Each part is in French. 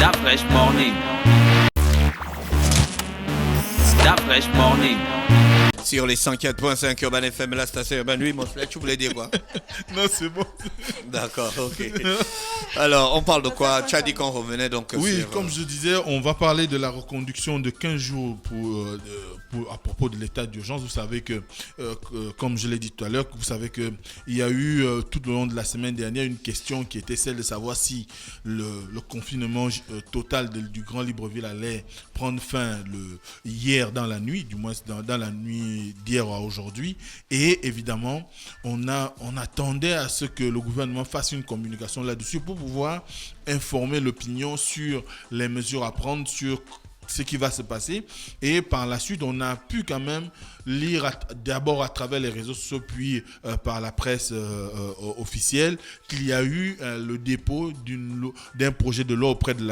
That fresh morning. That fresh morning. Sur les 104.5 Urban FM, la station Urban. Oui, mon frère, tu voulais dire quoi? Non, c'est bon. D'accord, ok. Alors, on parle de quoi? Tu as dit qu'on revenait donc Oui, sur, comme je disais, on va parler de la reconduction de 15 jours à propos de l'état d'urgence. Vous savez que, comme je l'ai dit tout à l'heure, vous savez qu'il y a eu tout au long de la semaine dernière une question qui était celle de savoir si le confinement total du Grand Libreville allait prendre fin hier dans la nuit, du moins dans la nuit d'hier à aujourd'hui. Et évidemment, on attendait à ce que le gouvernement fasse une communication là-dessus pour pouvoir informer l'opinion sur les mesures à prendre, sur ce qui va se passer. Et par la suite, on a pu quand même lire d'abord à travers les réseaux sociaux, puis par la presse officielle, qu'il y a eu le dépôt d'un projet de loi auprès de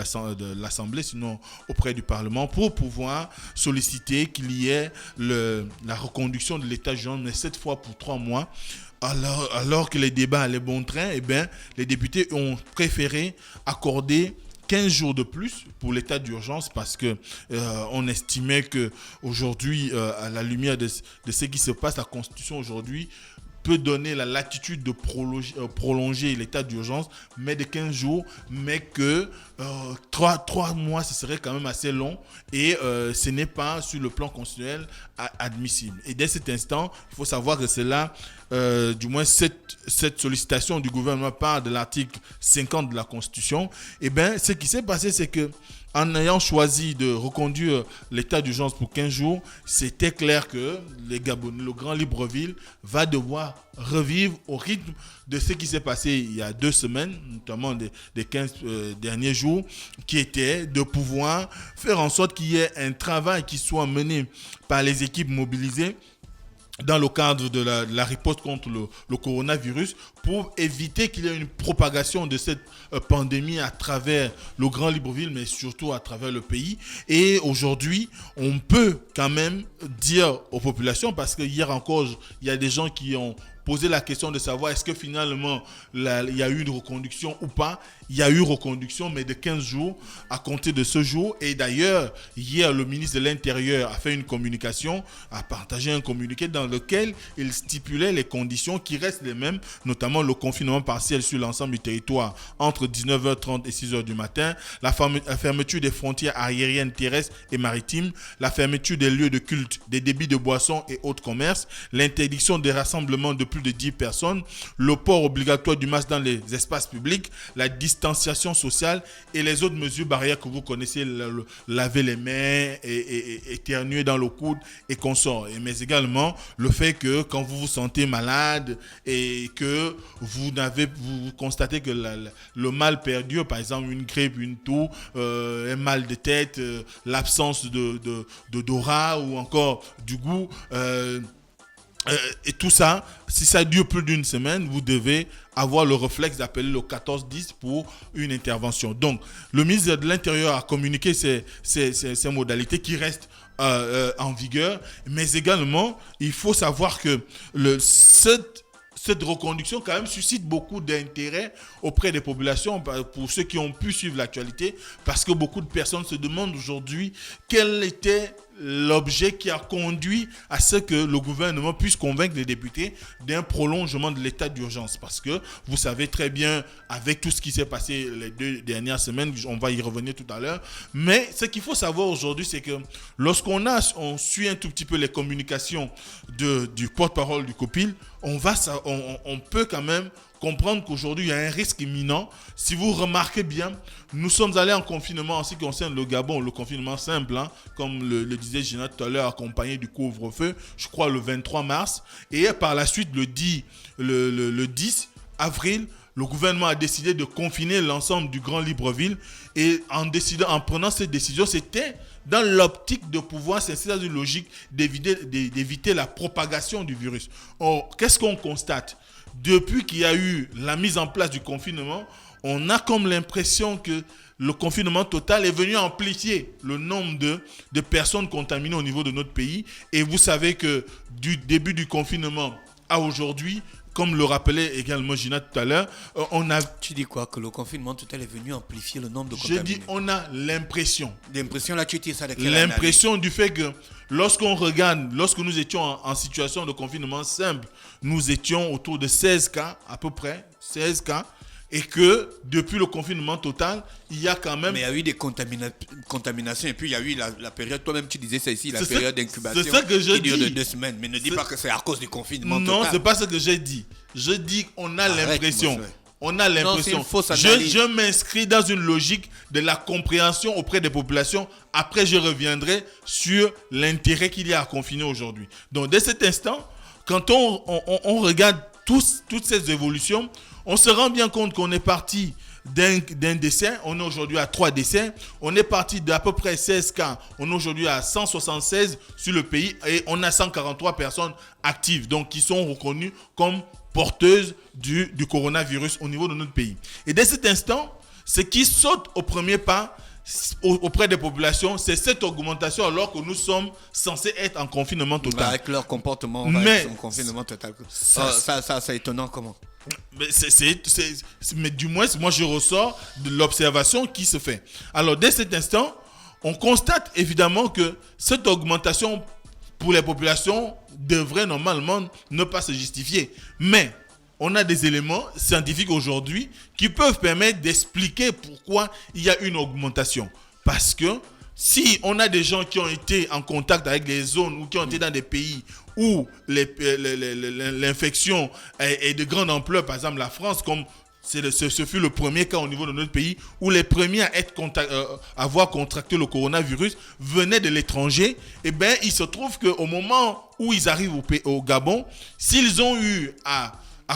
l'Assemblée, sinon auprès du Parlement, pour pouvoir solliciter qu'il y ait la reconduction de l'état d'urgence, mais cette fois pour 3 mois. Alors que les débats allaient bon train, eh bien, les députés ont préféré accorder 15 jours de plus pour l'état d'urgence parce que on estimait que aujourd'hui, à la lumière de ce qui se passe, la Constitution aujourd'hui peut donner la latitude de prolonger l'état d'urgence, mais de 15 jours, mais que 3 mois, ce serait quand même assez long et ce n'est pas sur le plan constitutionnel admissible. Et dès cet instant, il faut savoir que c'est là, du moins cette sollicitation du gouvernement part de l'article 50 de la Constitution. Et bien, ce qui s'est passé, c'est que en ayant choisi de reconduire l'état d'urgence pour 15 jours, c'était clair que les Gabonais, le Grand Libreville, va devoir revivre au rythme de ce qui s'est passé il y a 2 semaines, notamment des 15 derniers jours, qui était de pouvoir faire en sorte qu'il y ait un travail qui soit mené par les équipes mobilisées dans le cadre de la riposte contre le coronavirus pour éviter qu'il y ait une propagation de cette pandémie à travers le Grand Libreville, mais surtout à travers le pays. Et aujourd'hui, on peut quand même dire aux populations, parce que hier encore, il y a des gens qui ont posé la question de savoir est-ce que finalement il y a eu une reconduction ou pas. Il y a eu reconduction, mais de 15 jours à compter de ce jour. Et d'ailleurs, hier, le ministre de l'Intérieur a fait une communication, a partagé un communiqué dans lequel il stipulait les conditions qui restent les mêmes, notamment le confinement partiel sur l'ensemble du territoire entre 19h30 et 6h du matin, la fermeture des frontières aériennes, terrestres et maritimes, la fermeture des lieux de culte, des débits de boissons et autres commerces, l'interdiction des rassemblements de plus de 10 personnes, le port obligatoire du masque dans les espaces publics, la distanciation sociale et les autres mesures barrières que vous connaissez, laver les mains et éternuer dans le coude et consorts. Mais également le fait que quand vous vous sentez malade et que vous constatez que le mal perdure, par exemple une grippe, une toux, un mal de tête, l'absence d'odorat ou encore du goût, et tout ça, si ça dure plus d'une semaine, vous devez avoir le réflexe d'appeler le 1410 pour une intervention. Donc, le ministre de l'Intérieur a communiqué ces modalités qui restent en vigueur, mais également, il faut savoir que cette reconduction quand même suscite beaucoup d'intérêt auprès des populations, pour ceux qui ont pu suivre l'actualité, parce que beaucoup de personnes se demandent aujourd'hui quel était l'objet qui a conduit à ce que le gouvernement puisse convaincre les députés d'un prolongement de l'état d'urgence. Parce que vous savez très bien, avec tout ce qui s'est passé les 2 dernières semaines, on va y revenir tout à l'heure, mais ce qu'il faut savoir aujourd'hui, c'est que lorsqu'on suit un tout petit peu les communications du porte-parole du COPIL, on peut quand même comprendre qu'aujourd'hui, il y a un risque imminent. Si vous remarquez bien, nous sommes allés en confinement en ce qui concerne le Gabon, le confinement simple, comme le disait Gina tout à l'heure, accompagné du couvre-feu, je crois le 23 mars. Et par la suite, le 10 avril, le gouvernement a décidé de confiner l'ensemble du Grand Libreville. Et en prenant cette décision, c'était dans l'optique de pouvoir s'inscrire dans une logique d'éviter la propagation du virus. Or, qu'est-ce qu'on constate ? Depuis qu'il y a eu la mise en place du confinement, on a comme l'impression que le confinement total est venu amplifier le nombre de personnes contaminées au niveau de notre pays. Et vous savez que du début du confinement à aujourd'hui, comme le rappelait également Gina tout à l'heure, on a... Tu dis quoi? Que le confinement total est venu amplifier le nombre de Je contaminés? dis, on a l'impression. L'impression, là, tu tires ça de quelle analyse? L'impression du fait que lorsqu'on regarde, lorsque nous étions en situation de confinement simple, nous étions autour de 16 cas, à peu près, 16 cas, et que depuis le confinement total, il y a quand même... Mais il y a eu des contaminations, et puis il y a eu la période, toi-même tu disais ça ici, la C'est période ça- d'incubation c'est ça que je qui dure de dis. 2 semaines. Mais ne dis pas que c'est à cause du confinement Non, total. c'est pas ce que j'ai dit. Je dis qu'on a Arrête, l'impression. mon frère. On a l'impression. c'est une fausse analyse. Je m'inscris dans une logique de la compréhension auprès des populations. Après, je reviendrai sur l'intérêt qu'il y a à confiner aujourd'hui. Donc, dès cet instant, quand on regarde toutes ces évolutions, on se rend bien compte qu'on est parti d'un décès. On est aujourd'hui à 3 décès. On est parti d'à peu près 16 cas. On est aujourd'hui à 176 sur le pays et on a 143 personnes actives, donc qui sont reconnues comme porteuses du coronavirus au niveau de notre pays. Et dès cet instant, ce qui saute au premier pas auprès des populations, c'est cette augmentation alors que nous sommes censés être en confinement total. Avec leur comportement, on va Mais être en confinement total. ça- Ça, c'est étonnant comment? Mais du moins, moi je ressors de l'observation qui se fait. Alors dès cet instant, on constate évidemment que cette augmentation pour les populations devrait normalement ne pas se justifier. Mais on a des éléments scientifiques aujourd'hui qui peuvent permettre d'expliquer pourquoi il y a une augmentation. Parce que si on a des gens qui ont été en contact avec des zones ou qui ont été dans des pays où l'infection est de grande ampleur, par exemple la France, comme ce fut le premier cas au niveau de notre pays, où les premiers à avoir contracté le coronavirus venaient de l'étranger, et bien il se trouve qu'au moment où ils arrivent au Gabon, s'ils ont eu à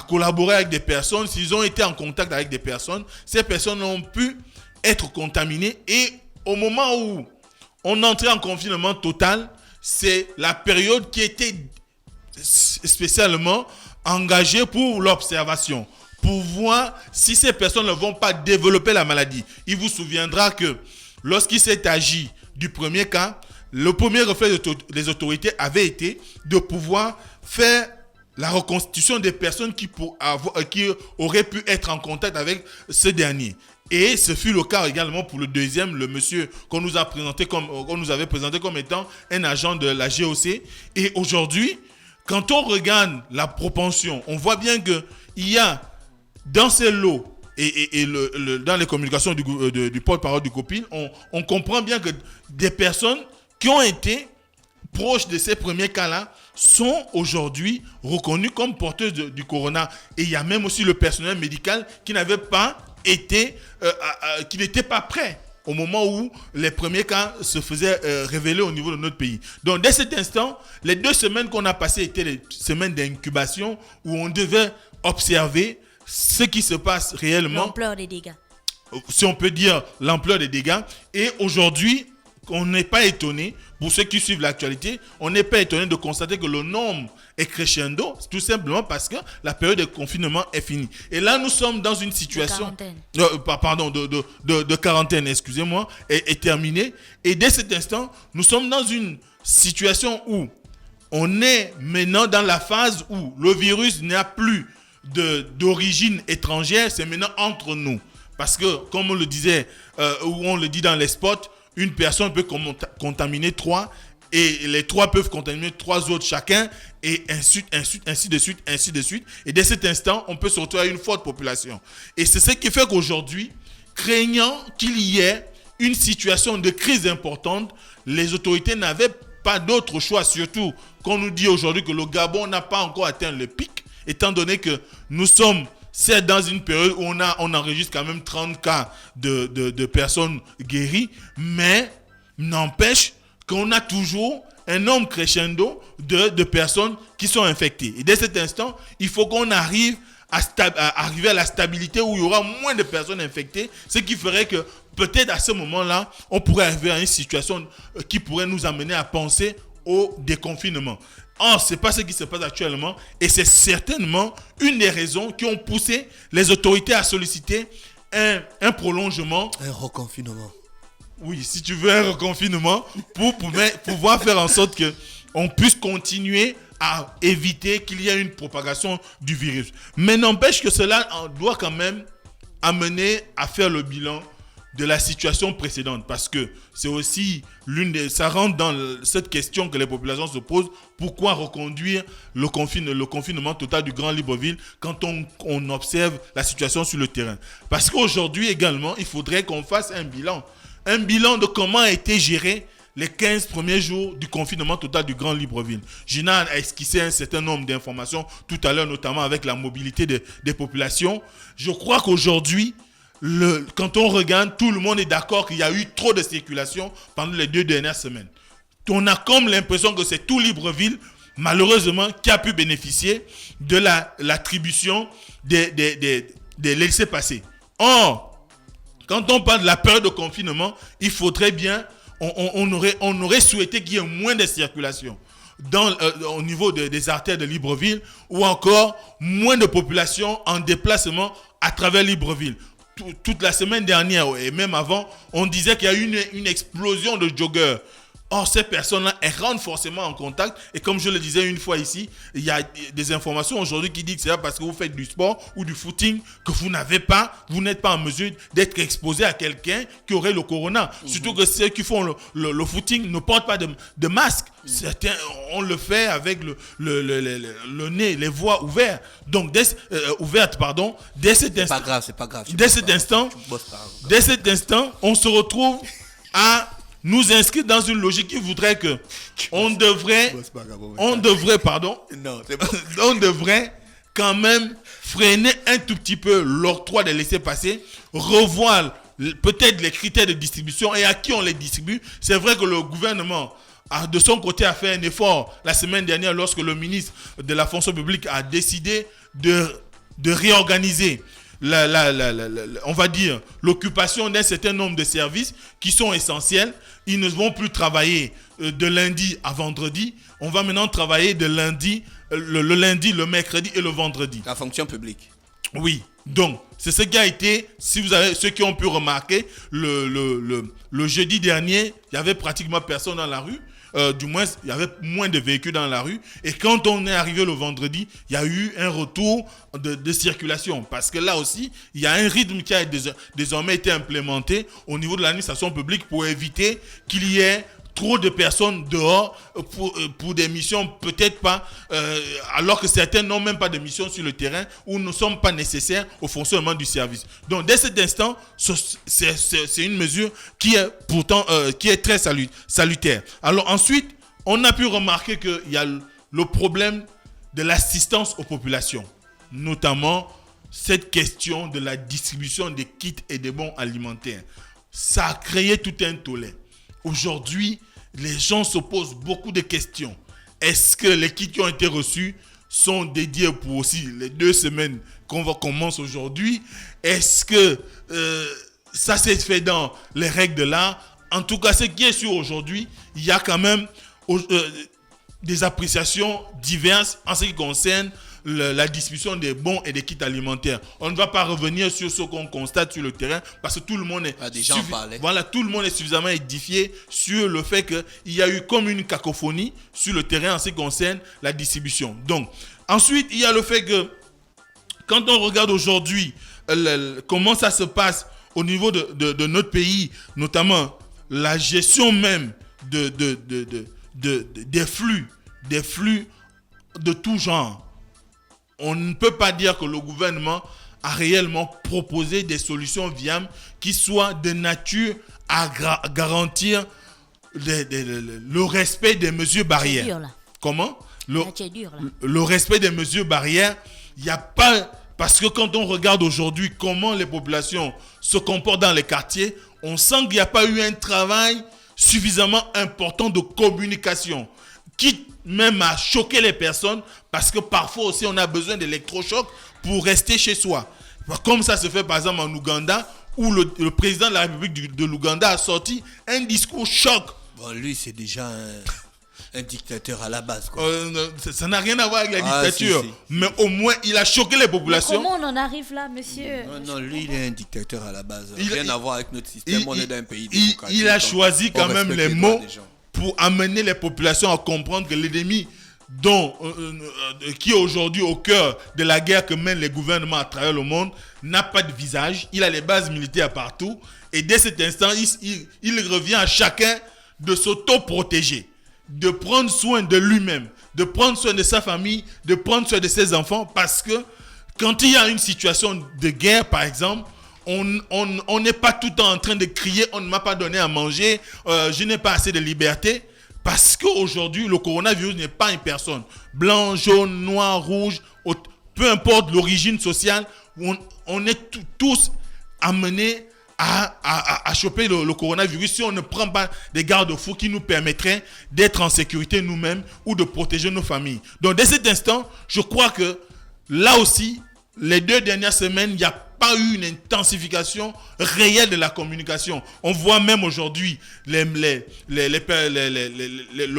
collaborer avec des personnes, s'ils ont été en contact avec des personnes, ces personnes ont pu être contaminées, et au moment où on entrait en confinement total, c'est la période qui était spécialement engagée pour l'observation, pour voir si ces personnes ne vont pas développer la maladie. Il vous souviendra que lorsqu'il s'est agi du premier cas, le premier réflexe des autorités avait été de pouvoir faire la reconstitution des personnes qui auraient pu être en contact avec ce dernier. Et ce fut le cas également pour le deuxième, le monsieur qu'on nous avait présenté comme étant un agent de la GOC. Et aujourd'hui, quand on regarde la propension, on voit bien qu'il y a dans ces lots et dans les communications du porte-parole du COPIN, on comprend bien que des personnes qui ont été proches de ces premiers cas-là sont aujourd'hui reconnues comme porteuses du corona. Et il y a même aussi le personnel médical qui n'avait pas été, qui n'était pas prêt au moment où les premiers cas se faisaient révéler au niveau de notre pays. Donc, dès cet instant, les 2 semaines qu'on a passées étaient les semaines d'incubation où on devait observer ce qui se passe réellement. L'ampleur des dégâts. Si on peut dire l'ampleur des dégâts. Et aujourd'hui, on n'est pas étonné, pour ceux qui suivent l'actualité, on n'est pas étonné de constater que le nombre est crescendo, tout simplement parce que la période de confinement est finie. Et là, nous sommes dans une situation... De quarantaine, excusez-moi, est terminée. Et dès cet instant, nous sommes dans une situation où on est maintenant dans la phase où le virus n'a plus d'origine étrangère, c'est maintenant entre nous. Parce que, comme on le disait, ou on le dit dans les spots, une personne peut contaminer 3 et les 3 peuvent contaminer 3 autres chacun et ainsi de suite. Et dès cet instant, on peut se retrouver à une forte population. Et c'est ce qui fait qu'aujourd'hui, craignant qu'il y ait une situation de crise importante, les autorités n'avaient pas d'autre choix, surtout qu'on nous dit aujourd'hui que le Gabon n'a pas encore atteint le pic, étant donné que nous sommes... C'est dans une période où on enregistre quand même 30 cas de personnes guéries, mais n'empêche qu'on a toujours un nombre crescendo de personnes qui sont infectées. Et dès cet instant, il faut qu'on arrive à arriver à la stabilité où il y aura moins de personnes infectées, ce qui ferait que peut-être à ce moment-là, on pourrait arriver à une situation qui pourrait nous amener à penser au déconfinement. Or, ce n'est pas ce qui se passe actuellement et c'est certainement une des raisons qui ont poussé les autorités à solliciter un prolongement. Un reconfinement. Oui, si tu veux un reconfinement pour pouvoir faire en sorte que on puisse continuer à éviter qu'il y ait une propagation du virus. Mais n'empêche que cela doit quand même amener à faire le bilan de la situation précédente, parce que c'est aussi ça rentre dans cette question que les populations se posent: pourquoi reconduire le confinement total du Grand Libreville quand on observe la situation sur le terrain? Parce qu'aujourd'hui également, il faudrait qu'on fasse un bilan de comment a été géré les 15 premiers jours du confinement total du Grand Libreville. Gina a esquissé un certain nombre d'informations tout à l'heure, notamment avec la mobilité des populations. Je crois qu'aujourd'hui, quand on regarde, tout le monde est d'accord qu'il y a eu trop de circulation pendant les 2 dernières semaines. On a comme l'impression que c'est tout Libreville, malheureusement, qui a pu bénéficier de l'attribution des laissez-passer. Or, quand on parle de la période de confinement, il faudrait bien, on aurait souhaité qu'il y ait moins de circulation au niveau des artères de Libreville, ou encore moins de population en déplacement à travers Libreville. Toute la semaine dernière et même avant, on disait qu'il y a eu une explosion de joggeurs. Or, ces personnes-là, elles rentrent forcément en contact. Et comme je le disais une fois ici, il y a des informations aujourd'hui qui disent que c'est parce que vous faites du sport ou du footing que vous n'êtes pas en mesure d'être exposé à quelqu'un qui aurait le corona. Surtout que ceux qui font le footing ne portent pas de masque. Certains, on le fait avec le nez, les voies ouvertes. Donc, dès cet instant, C'est pas grave. Dès cet instant, on se retrouve à nous inscrire dans une logique qui voudrait que on devrait quand même freiner un tout petit peu l'octroi des laissez-passer, revoir peut-être les critères de distribution et à qui on les distribue. C'est vrai que le gouvernement, de son côté, a fait un effort la semaine dernière lorsque le ministre de la fonction publique a décidé de réorganiser on va dire l'occupation d'un certain nombre de services qui sont essentiels. Ils ne vont plus travailler de lundi à vendredi. On va maintenant travailler de lundi, le lundi, le mercredi et le vendredi. La fonction publique. Oui, donc c'est ce qui a été, si vous avez ceux qui ont pu remarquer, le jeudi dernier, il y avait pratiquement personne dans la rue. Du moins, il y avait moins de véhicules dans la rue. Et quand on est arrivé le vendredi, il y a eu un retour de circulation. Parce que là aussi, il y a un rythme qui a désormais été implémenté au niveau de l'administration publique pour éviter qu'il y ait trop de personnes dehors pour des missions peut-être pas, alors que certains n'ont même pas de mission sur le terrain ou ne sont pas nécessaires au fonctionnement du service. Donc dès cet instant, c'est une mesure qui est pourtant qui est très salutaire. Alors ensuite, on a pu remarquer qu'il y a le problème de l'assistance aux populations, notamment cette question de la distribution des kits et des bons alimentaires. Ça a créé tout un tollé. Aujourd'hui, les gens se posent beaucoup de questions. Est-ce que les kits qui ont été reçus sont dédiés pour aussi les 2 semaines qu'on commence aujourd'hui? Est-ce que ça s'est fait dans les règles de l'art? En tout cas, ce qui est sûr aujourd'hui, il y a quand même des appréciations diverses en ce qui concerne la distribution des bons et des kits alimentaires. On ne va pas revenir sur ce qu'on constate sur le terrain parce que tout le monde est tout le monde est suffisamment édifié sur le fait qu'il y a eu comme une cacophonie sur le terrain en ce qui concerne la distribution. Donc, ensuite, il y a le fait que quand on regarde aujourd'hui comment ça se passe au niveau de notre pays, notamment la gestion même des flux de tout genre, on ne peut pas dire que le gouvernement a réellement proposé des solutions viables qui soient de nature à garantir le respect des mesures barrières. C'est dur, là. Comment? C'est dur, là. Le respect des mesures barrières, il n'y a pas... Parce que quand on regarde aujourd'hui comment les populations se comportent dans les quartiers, on sent qu'il n'y a pas eu un travail suffisamment important de communication, quitte même à choquer les personnes, parce que parfois aussi on a besoin d'électrochocs pour rester chez soi. Comme ça se fait par exemple en Ouganda, où le président de la République de l'Ouganda a sorti un discours choc. Bon, lui, c'est déjà Un dictateur à la base, quoi. Ça n'a rien à voir avec la dictature. Si. Mais au moins, il a choqué les populations. Mais comment on en arrive là, monsieur? Non, lui, il est un dictateur à la base. Rien à voir avec notre système. On est dans un pays démocratique. Il a choisi quand même les mots pour amener les populations à comprendre que l'ennemi qui est aujourd'hui au cœur de la guerre que mènent les gouvernements à travers le monde n'a pas de visage. Il a les bases militaires partout. Et dès cet instant, il revient à chacun de s'auto-protéger, de prendre soin de lui-même, de prendre soin de sa famille, de prendre soin de ses enfants, parce que quand il y a une situation de guerre, par exemple, on n'est pas tout le temps en train de crier, on ne m'a pas donné à manger, je n'ai pas assez de liberté, parce qu'aujourd'hui, le coronavirus n'est pas une personne. Blanc, jaune, noir, rouge, peu importe l'origine sociale, on est tous amenés à choper le coronavirus si on ne prend pas des garde-fous qui nous permettraient d'être en sécurité nous-mêmes ou de protéger nos familles. Donc, dès cet instant, je crois que là aussi, les 2 dernières semaines, il n'y a pas eu une intensification réelle de la communication. On voit même aujourd'hui le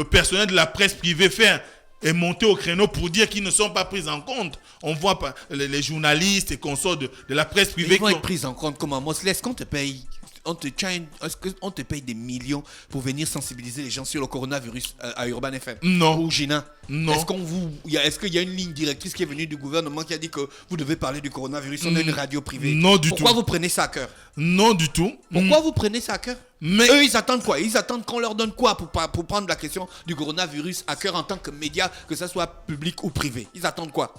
personnel de la presse privée faire et monter au créneau pour dire qu'ils ne sont pas pris en compte. On voit les journalistes et consorts de la presse privée. Ils vont être pris en compte comment? Mosley, est-ce qu'on te paye? Est-ce qu'on te paye des millions pour venir sensibiliser les gens sur le coronavirus à Urban FM? Non. Ou Gina? Non. Est-ce qu'il y a une ligne directrice qui est venue du gouvernement qui a dit que vous devez parler du coronavirus? On a une radio privée. Non du tout. Pourquoi vous prenez ça à cœur? Non du tout. Pourquoi vous prenez ça à cœur? Mais eux, ils attendent quoi? Ils attendent qu'on leur donne quoi pour prendre la question du coronavirus à cœur en tant que média, que ce soit public ou privé? Ils attendent quoi?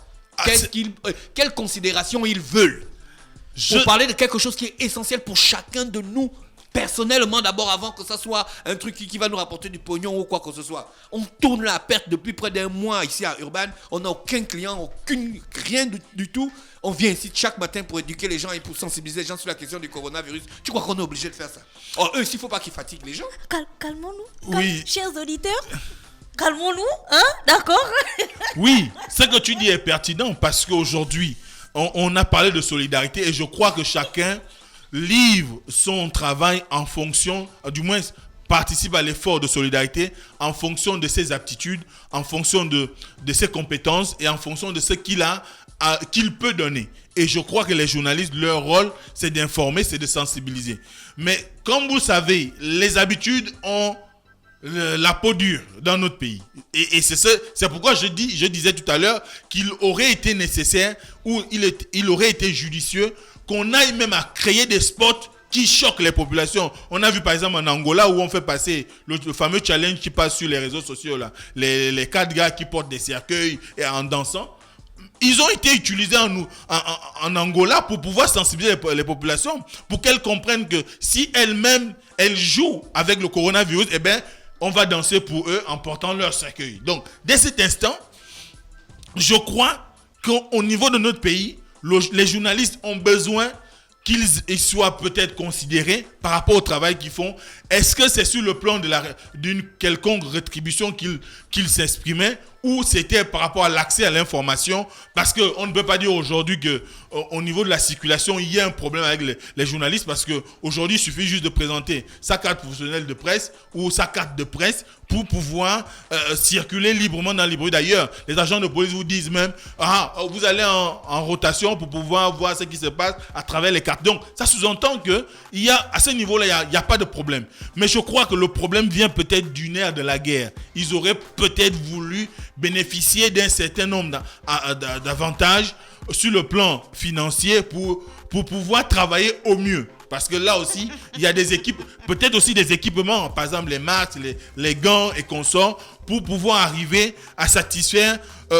Quelle considération ils veulent? Pour parler de quelque chose qui est essentiel pour chacun de nous, personnellement d'abord, avant que ça soit un truc qui va nous rapporter du pognon ou quoi que ce soit. On tourne la perte depuis près d'un mois ici à Urban. On n'a aucun client, rien du tout. On vient ici chaque matin pour éduquer les gens et pour sensibiliser les gens sur la question du coronavirus. Tu crois qu'on est obligé de faire ça? Eux, il ne faut pas qu'ils fatiguent les gens. Calmons-nous. Oui. Chers auditeurs, calmons-nous, hein? D'accord? Oui, ce que tu dis est pertinent parce qu'aujourd'hui, on a parlé de solidarité et je crois que chacun livre son travail en fonction, du moins participe à l'effort de solidarité en fonction de ses aptitudes, en fonction de ses compétences et en fonction de ce qu'il peut donner. Et je crois que les journalistes, leur rôle, c'est d'informer, c'est de sensibiliser. Mais comme vous savez, les habitudes ont la peau dure dans notre pays. Et c'est pourquoi je disais tout à l'heure qu'il aurait été nécessaire ou il aurait été judicieux qu'on aille même à créer des spots qui choquent les populations. On a vu par exemple en Angola où on fait passer le fameux challenge qui passe sur les réseaux sociaux là, les 4 gars qui portent des cercueils et en dansant. Ils ont été utilisés en Angola pour pouvoir sensibiliser les populations, pour qu'elles comprennent que si elles-mêmes elles jouent avec le coronavirus, eh bien on va danser pour eux en portant leur cercueil. Donc, dès cet instant, je crois qu'au niveau de notre pays, les journalistes ont besoin qu'ils soient peut-être considérés par rapport au travail qu'ils font. Est-ce que c'est sur le plan d'une quelconque rétribution qu'ils s'exprimaient ou c'était par rapport à l'accès à l'information? Parce qu'on ne peut pas dire aujourd'hui qu'au niveau de la circulation, il y a un problème avec les journalistes parce qu'aujourd'hui, il suffit juste de présenter sa carte professionnelle de presse ou sa carte de presse pour pouvoir circuler librement dans les rues. D'ailleurs, les agents de police vous disent même vous allez en rotation pour pouvoir voir ce qui se passe à travers les cartes. Donc, ça sous-entend qu'à ce niveau-là, il n'y a pas de problème. Mais je crois que le problème vient peut-être du nerf de la guerre. Ils auraient peut-être voulu bénéficier d'un certain nombre d'avantages sur le plan financier pour pouvoir travailler au mieux. Parce que là aussi, il y a des équipes, peut-être aussi des équipements, par exemple les masques, les gants et consorts, pour pouvoir arriver à satisfaire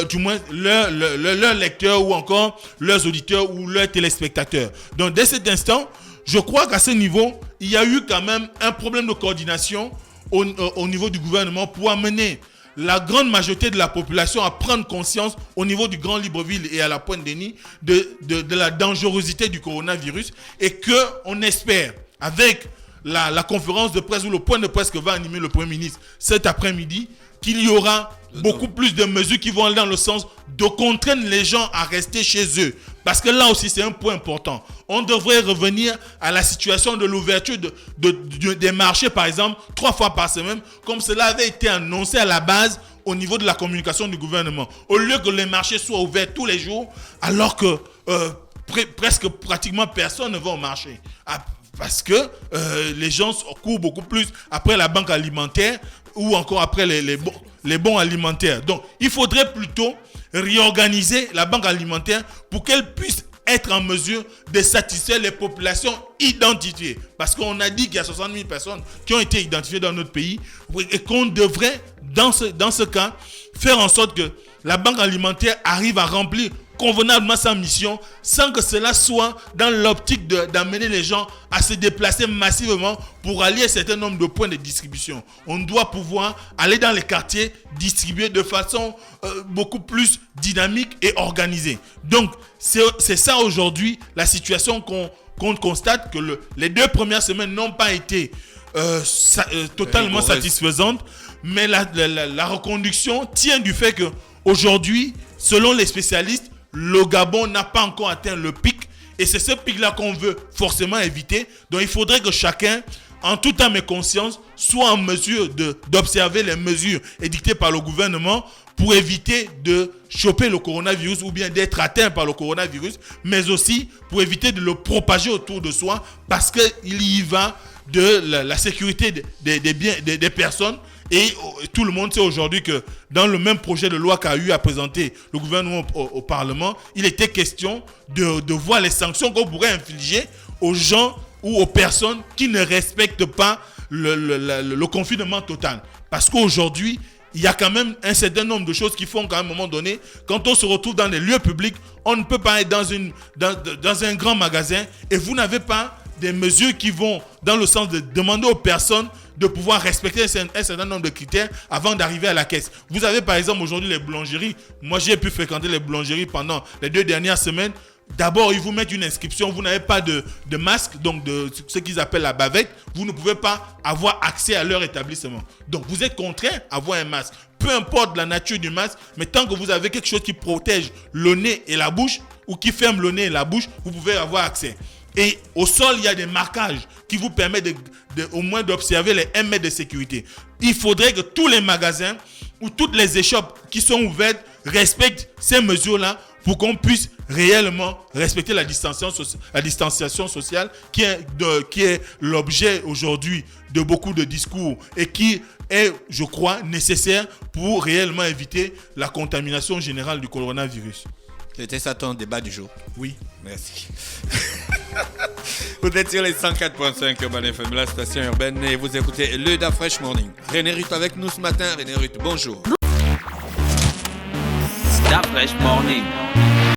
du moins leurs lecteurs ou encore leurs auditeurs ou leurs téléspectateurs. Donc dès cet instant, je crois qu'à ce niveau, il y a eu quand même un problème de coordination au niveau du gouvernement pour amener la grande majorité de la population à prendre conscience au niveau du Grand Libreville et à la Pointe-Denis de la dangerosité du coronavirus et qu'on espère, avec la conférence de presse ou le point de presse que va animer le Premier ministre cet après-midi, qu'il y aura beaucoup plus de mesures qui vont aller dans le sens de contraindre les gens à rester chez eux. Parce que là aussi, c'est un point important. On devrait revenir à la situation de l'ouverture des marchés, par exemple, 3 fois par semaine, comme cela avait été annoncé à la base au niveau de la communication du gouvernement. Au lieu que les marchés soient ouverts tous les jours, alors que pratiquement personne ne va au marché. Parce que les gens courent beaucoup plus après la banque alimentaire ou encore après les bons alimentaires. Donc, il faudrait plutôt réorganiser la banque alimentaire pour qu'elle puisse être en mesure de satisfaire les populations identifiées. Parce qu'on a dit qu'il y a 60 000 personnes qui ont été identifiées dans notre pays et qu'on devrait, dans ce cas, faire en sorte que la banque alimentaire arrive à remplir convenablement sa mission sans que cela soit dans l'optique d'amener les gens à se déplacer massivement pour aller à un certain nombre de points de distribution. On doit pouvoir aller dans les quartiers distribuer de façon beaucoup plus dynamique et organisée. Donc, c'est ça aujourd'hui la situation qu'on constate que les 2 premières semaines n'ont pas été totalement satisfaisantes, mais la reconduction tient du fait que aujourd'hui, selon les spécialistes, le Gabon n'a pas encore atteint le pic et c'est ce pic-là qu'on veut forcément éviter. Donc il faudrait que chacun, en toute âme et conscience, soit en mesure d'observer les mesures édictées par le gouvernement pour éviter de choper le coronavirus ou bien d'être atteint par le coronavirus, mais aussi pour éviter de le propager autour de soi parce qu'il y va de la sécurité des biens des personnes. Et tout le monde sait aujourd'hui que dans le même projet de loi qu'a eu à présenter le gouvernement au Parlement, il était question de voir les sanctions qu'on pourrait infliger aux gens ou aux personnes qui ne respectent pas le confinement total. Parce qu'aujourd'hui, il y a quand même un certain nombre de choses qui font qu'à un moment donné, quand on se retrouve dans des lieux publics, on ne peut pas être dans un grand magasin et vous n'avez pas des mesures qui vont dans le sens de demander aux personnes de pouvoir respecter un certain nombre de critères avant d'arriver à la caisse. Vous avez par exemple aujourd'hui les boulangeries. Moi, j'ai pu fréquenter les boulangeries pendant les 2 dernières semaines. D'abord, ils vous mettent une inscription. Vous n'avez pas de masque, donc de ce qu'ils appellent la bavette. Vous ne pouvez pas avoir accès à leur établissement. Donc, vous êtes contraint à avoir un masque. Peu importe la nature du masque, mais tant que vous avez quelque chose qui protège le nez et la bouche ou qui ferme le nez et la bouche, vous pouvez avoir accès. Et au sol, il y a des marquages qui vous permettent au moins d'observer les 1 mètre de sécurité. Il faudrait que tous les magasins ou toutes les échoppes qui sont ouvertes respectent ces mesures-là pour qu'on puisse réellement respecter la distanciation sociale qui est l'objet aujourd'hui de beaucoup de discours et qui est, je crois, nécessaire pour réellement éviter la contamination générale du coronavirus. C'était ça ton débat du jour? Oui. Merci. Vous êtes sur les 104.5 Urban FM, la station urbaine, et vous écoutez le Da Fresh Morning. René Ruth avec nous ce matin. René Ruth, bonjour. Da Fresh Morning.